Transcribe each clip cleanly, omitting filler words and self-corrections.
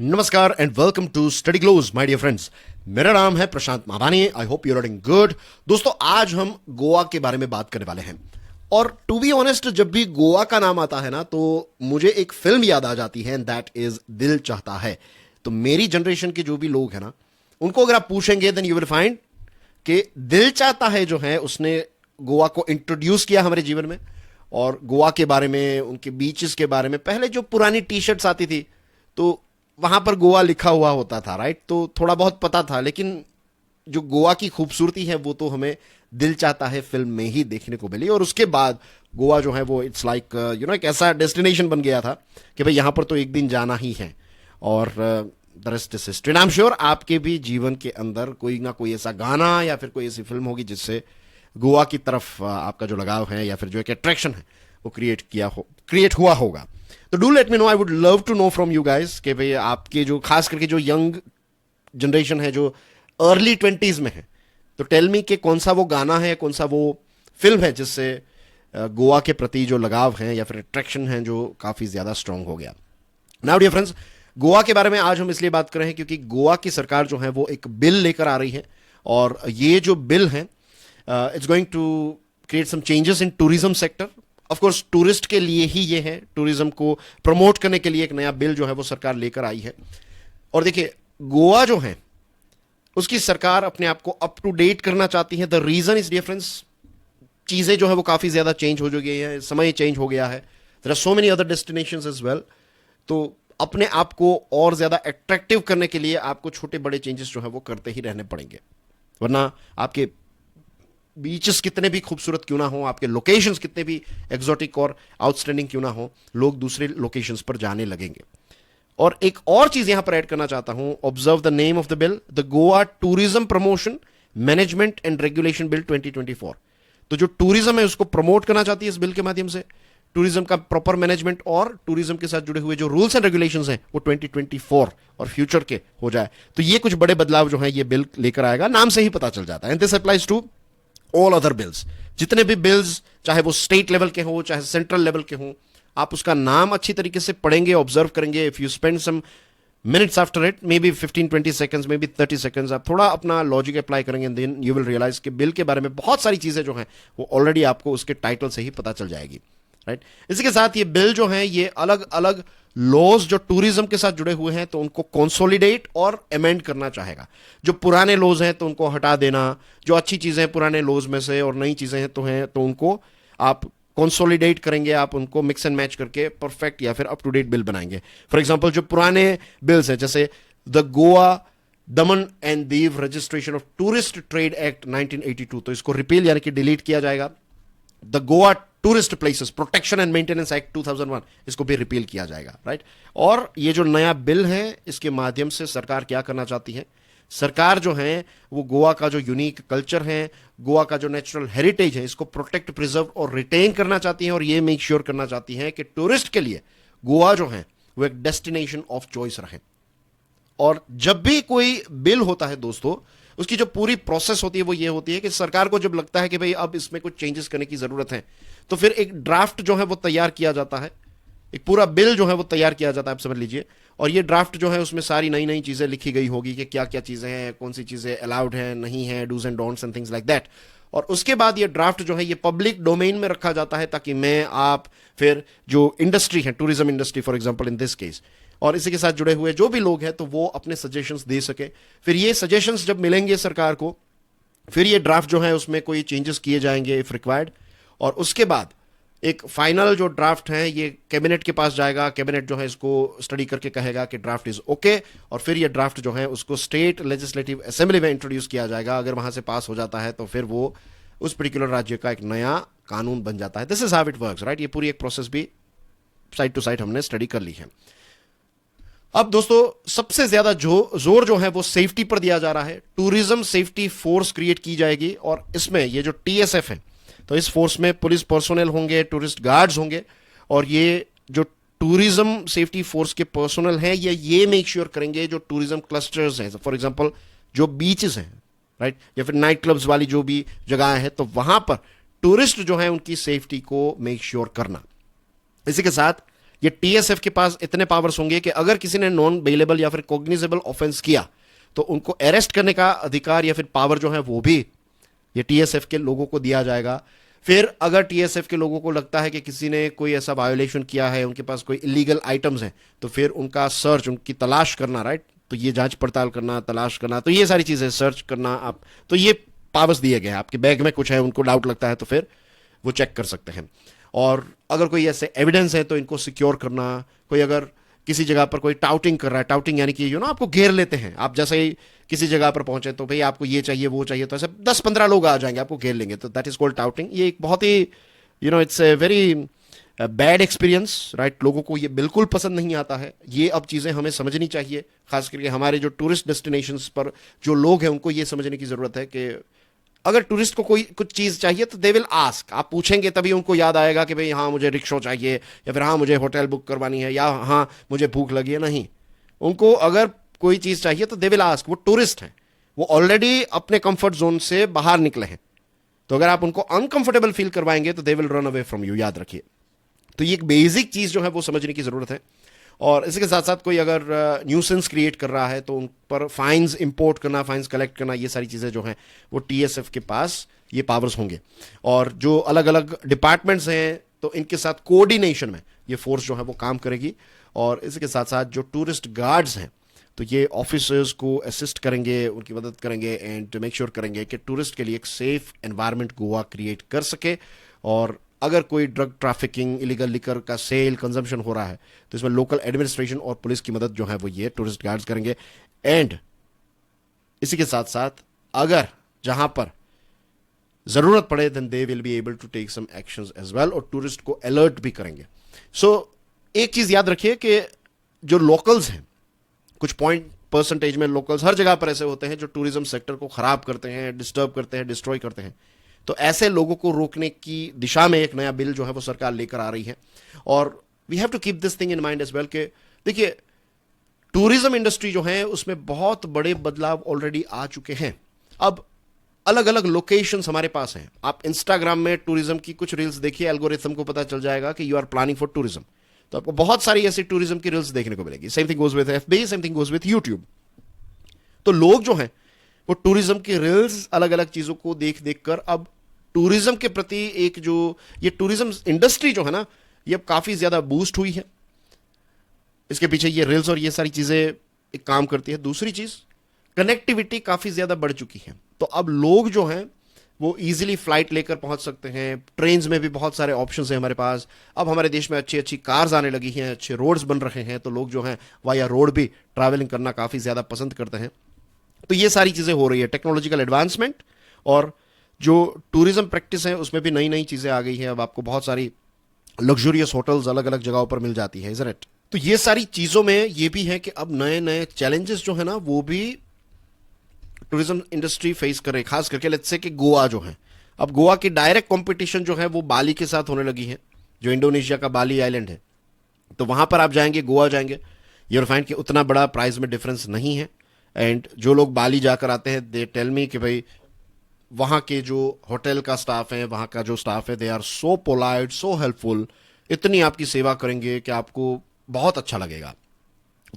नमस्कार and welcome to study glows my dear friends. मेरा नाम है Prashant Mavani. I hope you are doing good. दोस्तों, आज हम गोवा के बारे में बात करने वाले हैं। और टू बी ऑनेस्ट, जब भी गोवा का नाम आता है ना, तो मुझे एक फिल्म याद आ जाती है, दैट इज दिल चाहता है। तो मेरी जनरेशन के जो भी लोग हैं ना, उनको अगर आप पूछेंगे देन यू विल फाइंड कि दिल चाहता है जो है, उसने गोवा को इंट्रोड्यूस किया हमारे जीवन में। और गोवा के बारे में, उनके बीचेस के बारे में, पहले जो पुरानी टी शर्ट्स आती थी तो वहां पर गोवा लिखा हुआ होता था, राइट? तो थोड़ा बहुत पता था, लेकिन जो गोवा की खूबसूरती है वो तो हमें दिल चाहता है फिल्म में ही देखने को मिली। और उसके बाद गोवा जो है वो इट्स लाइक एक ऐसा डेस्टिनेशन बन गया था कि भाई यहां पर तो एक दिन जाना ही है। और the rest is history. I am sure आपके भी जीवन के अंदर कोई ना कोई ऐसा गाना या फिर कोई ऐसी फिल्म होगी जिससे गोवा की तरफ आपका जो लगाव है या फिर जो एक अट्रैक्शन है वो क्रिएट हुआ होगा। तो do let me know, I would love to know from you guys कि भाई आपके जो खास करके जो यंग जनरेशन है, जो अर्ली 20s में है, तो टेल मी कि कौन सा वो गाना है, कौन सा वो फिल्म है जिससे गोवा के प्रति जो लगाव है या फिर अट्रैक्शन है जो काफी ज्यादा स्ट्रांग हो गया। नाउ डियर फ्रेंड्स, गोवा के बारे में आज हम इसलिए बात कर रहे हैं क्योंकि गोवा की सरकार जो है वो एक बिल लेकर आ रही है। और ये जो बिल है, it's going to create some changes in tourism sector. Of course tourist के लिए ही ये है, टूरिज्म को प्रमोट करने के लिए एक नया बिल जो है वो सरकार लेकर आई है। और देखिए, गोवा जो है उसकी सरकार अपने आप को अप टू डेट करना चाहती है। द रीजन इज डिफरेंस, चीजें जो है वो काफी ज्यादा चेंज हो गई है, समय चेंज हो गया है। There are so many other destinations as well. तो अपने आप को और ज्यादा अट्रैक्टिव करने के लिए आपको छोटे बड़े चेंजेस जो है वो करते ही रहने पड़ेंगे, वरना आपके बीचेस कितने भी खूबसूरत क्यों ना हो, आपके लोकेशंस कितने भी एक्सोटिक और आउटस्टैंडिंग क्यों ना हो, लोग दूसरे लोकेशंस पर जाने लगेंगे। और एक और चीज यहां पर ऐड करना चाहता हूं, observe the name of the bill, the Goa tourism promotion management and regulation bill 2024। तो जो टूरिज्म है उसको प्रमोट करना चाहती है इस बिल के माध्यम से, टूरिज्म का प्रॉपर मैनेजमेंट और टूरिज्म के साथ जुड़े हुए जो रूल्स एंड रेगुलेशंस हैं वो 2024 और फ्यूचर के हो जाए। तो ये कुछ बड़े बदलाव जो है ये बिल लेकर आएगा, नाम से ही पता चल जाता है। And this applies to all other bills. जितने भी बिल्स, चाहे वो स्टेट लेवल के हो चाहे सेंट्रल लेवल के हो, आप उसका नाम अच्छी तरीके से पढ़ेंगे, ऑब्जर्व करेंगे। If you spend some minutes after it, maybe 15-20 seconds, maybe 30 seconds, आप थोड़ा अपना लॉजिक अप्लाई करेंगे, देन यू विल रियलाइज कि बिल के बारे में बहुत सारी चीजें जो हैं वो ऑलरेडी आपको उसके टाइटल से ही पता चल जाएगी, राइट? इसी के साथ ये बिल जो है ये अलग अलग लॉज जो टूरिज्म के साथ जुड़े हुए हैं तो उनको कंसोलिडेट और अमेंड करना चाहेगा। जो पुराने लॉज हैं तो उनको हटा देना, जो अच्छी चीजें हैं पुराने लॉज में से और नई चीजें हैं तो उनको आप कंसोलिडेट करेंगे, आप उनको मिक्स एंड मैच करके परफेक्ट या फिर अप टू डेट बिल बनाएंगे। फॉर एग्जांपल, जो पुराने बिल्स हैं जैसे the Goa Daman and Diu registration of tourist trade act 1982, तो इसको रिपील यानी कि डिलीट किया जाएगा। The Goa tourist places protection and maintenance act 2001, इसको भी रिपील किया जाएगा, राइट? और ये जो नया बिल है इसके माध्यम से सरकार क्या करना चाहती है, सरकार जो है वो गोवा का जो यूनिक कल्चर है, गोवा का जो नेचुरल हेरिटेज है, इसको प्रोटेक्ट, प्रिजर्व और रिटेन करना चाहती है। और ये मेक श्योर करना चाहती है कि टूरिस्ट के लिए गोवा जो है वो एक डेस्टिनेशन ऑफ चॉइस रहे। और जब भी कोई बिल होता है दोस्तों, उसकी जो पूरी प्रोसेस होती है वो ये होती है कि सरकार को जब लगता है कि भाई अब इसमें कुछ चेंजेस करने की जरूरत है, तो फिर एक ड्राफ्ट जो है वो तैयार किया जाता है, एक पूरा बिल जो है वो तैयार किया जाता है, आप समझ लीजिए। और ये ड्राफ्ट जो है उसमें सारी नई नई चीजें लिखी गई होगी कि क्या क्या चीजें हैं, कौन सी चीजें अलाउड हैं, नहीं है, dos and don'ts and things like that. और उसके बाद ये ड्राफ्ट जो है ये पब्लिक डोमेन में रखा जाता है ताकि मैं, आप, फिर जो इंडस्ट्री है, tourism industry for example in this case, और इसी के साथ जुड़े हुए जो भी लोग हैं तो वो अपने सजेशंस दे सके। फिर ये सजेशंस जब मिलेंगे सरकार को, फिर ये ड्राफ्ट जो है उसमें कोई चेंजेस किए जाएंगे इफ रिक्वायर्ड। और उसके बाद एक फाइनल जो ड्राफ्ट है ये कैबिनेट के पास जाएगा, कैबिनेट जो है इसको स्टडी करके कहेगा कि ड्राफ्ट इज ओके, और फिर ये ड्राफ्ट जो है उसको स्टेट लेजिस्लेटिव असेंबली में इंट्रोड्यूस किया जाएगा। अगर वहां से पास हो जाता है तो फिर वो उस पर्टिकुलर राज्य का एक नया कानून बन जाता है। This is how it works, right? ये पूरी एक प्रोसेस भी साइड टू साइड हमने स्टडी कर ली है। अब दोस्तों, सबसे ज्यादा जोर जो है वो सेफ्टी पर दिया जा रहा है। टूरिज्म सेफ्टी फोर्स क्रिएट की जाएगी और इसमें ये जो टीएसएफ है, तो इस फोर्स में पुलिस पर्सोनल होंगे, टूरिस्ट गार्ड्स होंगे, और ये जो टूरिज्म सेफ्टी फोर्स के पर्सोनल हैं ये मेक श्योर करेंगे जो टूरिज्म क्लस्टर्स हैं, फॉर एग्जांपल जो बीचेस हैं, राइट, या फिर नाइट क्लब्स वाली जो भी जगह है, तो वहां पर टूरिस्ट जो है उनकी सेफ्टी को मेक श्योर करना। इसी के साथ ये टीएसएफ के पास इतने पावर्स होंगे कि अगर किसी ने नॉन बेलेबल या फिर कॉग्निजेबल ऑफेंस किया तो उनको अरेस्ट करने का अधिकार या फिर पावर जो है वो भी ये टीएसएफ के लोगों को दिया जाएगा। फिर अगर टीएसएफ के लोगों को लगता है कि किसी ने कोई ऐसा वायोलेशन किया है, उनके पास कोई इलीगल आइटम्स हैं, तो फिर उनका सर्च, उनकी तलाश करना, राइट, तो ये जांच पड़ताल करना, तलाश करना, तो ये सारी चीजें, सर्च करना, आप तो ये पावर्स दिए गए हैं। आपके बैग में कुछ है, उनको डाउट लगता है तो फिर वो चेक कर सकते हैं। और अगर कोई ऐसे एविडेंस है तो इनको सिक्योर करना। कोई अगर किसी जगह पर कोई टाउटिंग कर रहा है, टाउटिंग यानी कि आपको घेर लेते हैं, आप जैसे ही किसी जगह पर पहुंचे तो भाई आपको ये चाहिए वो चाहिए, तो ऐसे 10-15 लोग आ जाएंगे, आपको घेर लेंगे, तो दैट इज कॉल्ड टाउटिंग। ये एक बहुत ही it's a very bad experience, right. लोगों को ये बिल्कुल पसंद नहीं आता है। ये अब चीजें हमें समझनी चाहिए, खास करके हमारे जो टूरिस्ट डेस्टिनेशंस पर जो लोग हैं उनको ये समझने की जरूरत है कि अगर टूरिस्ट को कोई कुछ चीज चाहिए तो दे विल आस्क, आप पूछेंगे तभी उनको याद आएगा कि भाई हाँ मुझे रिक्शा चाहिए, या फिर हाँ मुझे होटल बुक करवानी है, या हाँ मुझे भूख लगी है। नहीं, उनको अगर कोई चीज चाहिए तो दे विल आस्क। वो टूरिस्ट हैं, वो ऑलरेडी अपने कंफर्ट जोन से बाहर निकले हैं, तो अगर आप उनको अनकंफर्टेबल फील करवाएंगे तो they will run away from you, याद रखिए। तो ये एक बेसिक चीज जो है वो समझने की जरूरत है। और इसी के साथ साथ कोई अगर न्यूसेंस क्रिएट कर रहा है तो उन पर फाइन्स इंपोर्ट करना, फाइन्स कलेक्ट करना, ये सारी चीजें जो हैं वो टीएसएफ के पास ये पावर्स होंगे। और जो अलग अलग डिपार्टमेंट्स हैं तो इनके साथ कोऑर्डिनेशन में ये फोर्स जो है वो काम करेगी। और इसी के साथ साथ जो टूरिस्ट गार्ड्स हैं तो ये ऑफिसर्स को असिस्ट करेंगे, उनकी मदद करेंगे एंड टू मेक श्योर करेंगे कि टूरिस्ट के लिए एक सेफ एनवायरनमेंट गोवा क्रिएट कर सके। और अगर कोई ड्रग ट्रैफिकिंग, इलीगल लिकर का सेल, कंजम्पशन हो रहा है तो इसमें लोकल एडमिनिस्ट्रेशन और पुलिस की मदद जो है वो ये टूरिस्ट गार्ड्स करेंगे। एंड इसी के साथ साथ अगर जहां पर जरूरत पड़े then they will be able to take some actions as well, और टूरिस्ट को अलर्ट भी करेंगे। सो एक चीज याद रखिए कि जो लोकल्स हैं, कुछ पॉइंट परसेंटेज में लोकल्स हर जगह पर ऐसे होते हैं जो टूरिज्म सेक्टर को खराब करते हैं, डिस्टर्ब करते हैं, डिस्ट्रॉय करते हैं। तो ऐसे लोगों को रोकने की दिशा में एक नया बिल जो है वो सरकार लेकर आ रही है। और we have to keep this thing in mind as well कि देखिए टूरिज्म इंडस्ट्री जो है उसमें बहुत बड़े बदलाव ऑलरेडी आ चुके हैं। अब अलग अलग लोकेशंस हमारे पास हैं। आप इंस्टाग्राम में टूरिज्म की कुछ रील्स देखिए, एल्गोरिथम को पता चल जाएगा कि you are planning for tourism, तो आपको बहुत सारी ऐसी टूरिज्म की रील्स देखने को मिलेगी। Same thing goes with FB, same thing goes with YouTube. तो लोग जो हैं वो टूरिज्म की रील्स, अलग अलग चीजों को देख देख कर अब टूरिज्म के प्रति एक जो ये टूरिज्म इंडस्ट्री जो है ना, ये अब काफी ज्यादा बूस्ट हुई है। इसके पीछे ये रील्स और ये सारी चीजें एक काम करती है। दूसरी चीज, कनेक्टिविटी काफी ज्यादा बढ़ चुकी है, तो अब लोग जो हैं वो इजीली फ्लाइट लेकर पहुंच सकते हैं। ट्रेन्स में भी बहुत सारे ऑप्शंस हैं हमारे पास। अब हमारे देश में अच्छी अच्छी कार्स आने लगी हैं, अच्छे रोड्स बन रहे हैं, तो लोग जो हैं वाया रोड भी ट्रैवलिंग करना काफी ज्यादा पसंद करते हैं। तो ये सारी चीजें हो रही है, टेक्नोलॉजिकल एडवांसमेंट, और जो टूरिज्म प्रैक्टिस है उसमें भी नई नई चीजें आ गई हैं। अब आपको बहुत सारी लग्जूरियस होटल्स अलग अलग जगहों पर मिल जाती है, इज़न्ट इट? तो ये सारी चीजों में ये भी है कि अब नए नए चैलेंजेस जो है ना वो भी टूरिज्म इंडस्ट्री फेस कर रही है। खास करके लेट्स से कि गोवा जो है, अब गोवा की डायरेक्ट कंपटीशन जो है वो बाली के साथ होने लगी है, जो इंडोनेशिया का बाली आइलैंड है। तो वहां पर आप जाएंगे, गोवा जाएंगे, यूर फाइंड कि उतना बड़ा प्राइस में डिफरेंस नहीं है। एंड जो लोग बाली जाकर आते हैं दे टेल मी कि भाई वहां के जो होटल का स्टाफ है, वहां का जो स्टाफ है, they are so polite, so helpful, इतनी आपकी सेवा करेंगे कि आपको बहुत अच्छा लगेगा।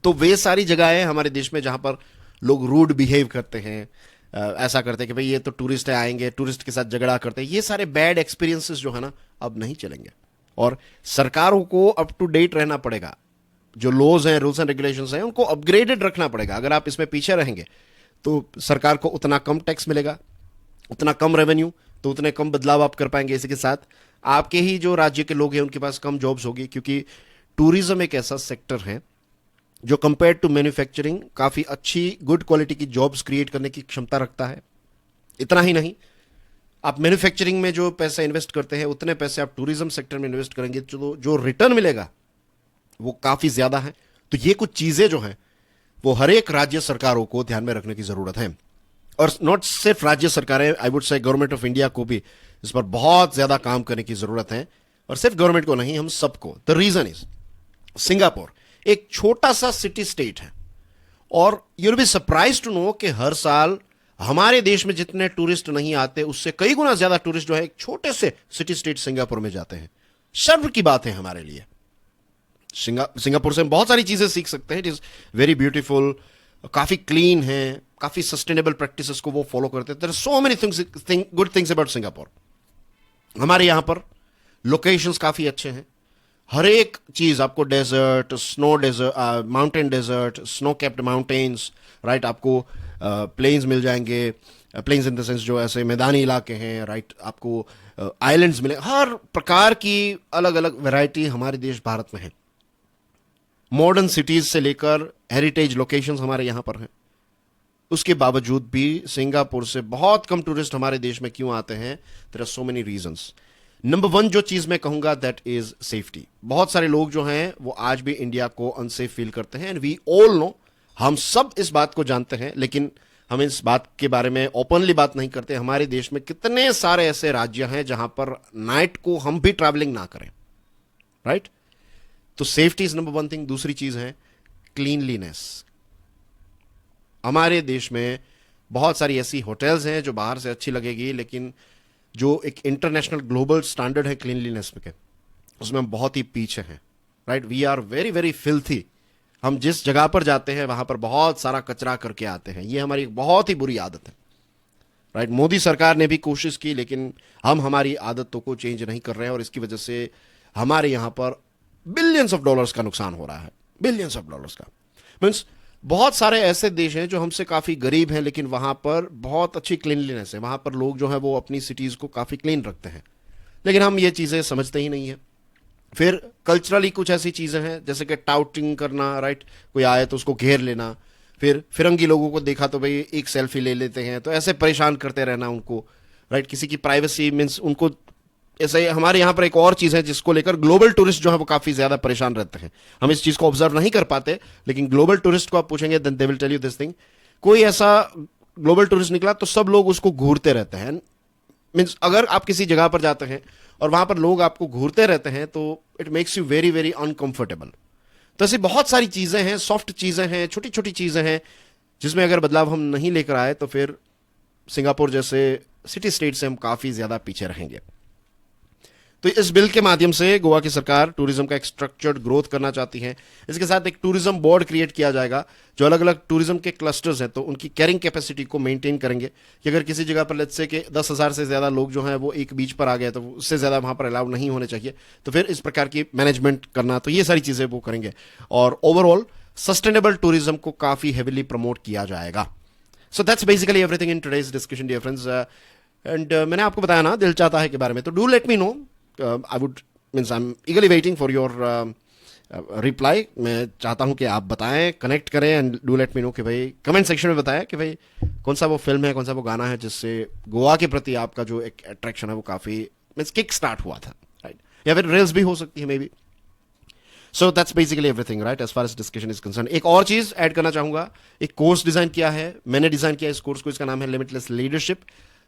तो वे सारी जगहें हमारे देश में जहां पर लोग रूड बिहेव करते हैं, ऐसा करते हैं कि भाई ये तो टूरिस्ट है, आएंगे टूरिस्ट के साथ झगड़ा करते हैं, ये सारे बैड एक्सपीरियंसेस जो है ना अब नहीं चलेंगे। और सरकारों को अप टू डेट रहना पड़ेगा। जो लॉज हैं, रूल्स एंड रेगुलेशंस हैं, उनको अपग्रेडेड रखना पड़ेगा। अगर आप इसमें पीछे रहेंगे तो सरकार को उतना कम टैक्स मिलेगा, उतना कम रेवेन्यू, तो उतने कम बदलाव आप कर पाएंगे। इसी के साथ आपके ही जो राज्य के लोग हैं उनके पास कम जॉब्स होगी, क्योंकि टूरिज्म एक ऐसा सेक्टर है जो कंपेयर टू मैन्युफैक्चरिंग काफी अच्छी गुड क्वालिटी की जॉब्स क्रिएट करने की क्षमता रखता है। इतना ही नहीं, आप मैन्युफैक्चरिंग में जो पैसा इन्वेस्ट करते हैं उतने पैसे आप टूरिज्म सेक्टर में इन्वेस्ट करेंगे तो जो रिटर्न मिलेगा वो काफी ज्यादा है। तो ये कुछ चीजें जो हैं वो हर एक राज्य सरकारों को ध्यान में रखने की जरूरत है। और नॉट सिर्फ राज्य सरकारें, I would say government of India को भी इस पर बहुत ज्यादा काम करने की जरूरत है। और सिर्फ गवर्नमेंट को नहीं, हम सबको। द रीजन इज सिंगापुर एक छोटा सा सिटी स्टेट है, और you will be surprise to know कि हर साल हमारे देश में जितने टूरिस्ट नहीं आते उससे कई गुना ज्यादा टूरिस्ट जो है एक छोटे से सिटी स्टेट सिंगापुर में जाते हैं। शर्म की बात है हमारे लिए। सिंगापुर से हम बहुत सारी चीजें सीख सकते हैं। इट इज वेरी ब्यूटीफुल, काफी क्लीन है, काफी सस्टेनेबल प्रैक्टिसेस को वो फॉलो करते हैं। There are so many good things about Singapore. हमारे यहां पर लोकेशंस काफी अच्छे हैं। हर एक चीज आपको desert, snow desert, mountain desert, snow capped mountains, right, आपको प्लेन्स मिल जाएंगे। प्लेन्स इन द सेंस जो ऐसे मैदानी इलाके हैं, राइट, आपको आइलैंड्स मिले। हर प्रकार की अलग अलग वैरायटी हमारे देश भारत में है। मॉडर्न सिटीज से लेकर हेरिटेज लोकेशंस हमारे यहां पर हैं। उसके बावजूद भी सिंगापुर से बहुत कम टूरिस्ट हमारे देश में क्यों आते हैं? There are so many reasons. Number one जो चीज मैं कहूंगा दैट इज सेफ्टी। बहुत सारे लोग जो हैं वो आज भी इंडिया को अनसेफ फील करते हैं, एंड वी ऑल नो, हम सब इस बात को जानते हैं, लेकिन हम इस बात के बारे में ओपनली बात नहीं करते। हमारे देश में कितने सारे ऐसे राज्य हैं जहां पर नाइट को हम भी ट्रैवलिंग ना करें, राइट? तो safety is number one thing. दूसरी चीज है क्लीनलीनेस। हमारे देश में बहुत सारी ऐसी होटल्स हैं जो बाहर से अच्छी लगेगी, लेकिन जो एक इंटरनेशनल ग्लोबल स्टैंडर्ड है क्लीनलीनेस के, उसमें हम बहुत ही पीछे हैं, right? We are very very filthy. हम जिस जगह पर जाते हैं वहां पर बहुत सारा कचरा करके आते हैं। ये हमारी एक बहुत ही बुरी आदत है, राइट? मोदी सरकार ने भी कोशिश की, लेकिन हम हमारी आदतों को चेंज नहीं कर रहे हैं, और इसकी वजह से हमारे यहां पर बिलियंस ऑफ डॉलर्स का नुकसान हो रहा है। बिलियंस ऑफ डॉलर्स का मीन्स बहुत सारे ऐसे देश हैं जो हमसे काफी गरीब हैं, लेकिन वहां पर बहुत अच्छी क्लीनलीनेस है। वहां पर लोग जो है वो अपनी सिटीज को काफी क्लीन रखते हैं, लेकिन हम ये चीजें समझते ही नहीं है। फिर कल्चरली कुछ ऐसी चीजें हैं जैसे कि टाउटिंग करना, राइट? कोई आए तो उसको घेर लेना, फिर फिरंगी लोगों को देखा तो भाई एक सेल्फी ले लेते हैं, तो ऐसे परेशान करते रहना उनको, राइट? किसी की प्राइवेसी मीन्स उनको ऐसे। हमारे यहाँ पर एक और चीज है जिसको लेकर ग्लोबल टूरिस्ट जो है वो काफी ज्यादा परेशान रहते हैं। हम इस चीज को ऑब्जर्व नहीं कर पाते, लेकिन ग्लोबल टूरिस्ट को आप पूछेंगे then they will tell you this thing. कोई ऐसा ग्लोबल टूरिस्ट निकला तो सब लोग उसको घूरते रहते हैं। मीन्स अगर आप किसी जगह पर जाते हैं और वहां पर लोग आपको घूरते रहते हैं तो it makes you very very uncomfortable. तो ऐसी बहुत सारी चीजें हैं, सॉफ्ट चीजें हैं, छोटी छोटी चीजें हैं, जिसमें अगर बदलाव हम नहीं लेकर आए तो फिर सिंगापुर जैसे सिटी स्टेट से हम काफी ज्यादा पीछे रहेंगे। तो इस बिल के माध्यम से गोवा की सरकार टूरिज्म का एक स्ट्रक्चर्ड ग्रोथ करना चाहती है। इसके साथ एक टूरिज्म बोर्ड क्रिएट किया जाएगा जो अलग अलग टूरिज्म के क्लस्टर्स हैं तो उनकी कैरिंग कैपेसिटी को मेंटेन करेंगे कि अगर किसी जगह पर लेट्स से कि 10,000 से ज्यादा लोग जो हैं वो एक बीच पर आ गए तो उससे ज्यादा वहां पर अलाउ नहीं होने चाहिए। तो फिर इस प्रकार की मैनेजमेंट करना, तो ये सारी चीजें वो करेंगे, और ओवरऑल सस्टेनेबल टूरिज्म को काफी हेविली प्रमोट किया जाएगा। So that's basically everything in today's discussion dear friends. And मैंने आपको बताया ना दिल चाहता है के बारे में, तो do let me no. I would means I'm eagerly waiting for your reply. मैं चाहता हूं कि आप बताएं, कनेक्ट करें, and do let me no कि भाई कमेंट सेक्शन में बताएं कि भाई कौन सा वो फिल्म है, कौन सा वो गाना है जिससे गोवा के प्रति आपका जो एक अट्रैक्शन है वो काफी मीन्स किक स्टार्ट हुआ था, राइट? या फिर रील्स भी हो सकती है may be. So that's basically everything, right, as far as discussion is concerned. एक और चीज ऐड करना चाहूंगा, एक कोर्स डिजाइन किया है मैंने, डिजाइन किया इस कोर्स को, इसका नाम है limitless leadership.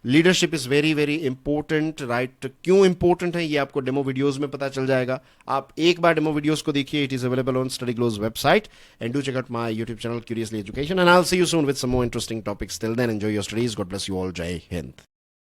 Leadership is very very important, right? क्यों इंपॉर्टेंट है ये आपको डेमो वीडियोस में पता चल जाएगा। आप एक बार डेमो वीडियोस को देखिए, it is available on study glows website, and do check out my YouTube channel curiously education, and I will see you soon with some more interesting topics. Till then enjoy your studies, God bless you all, जय हिंद।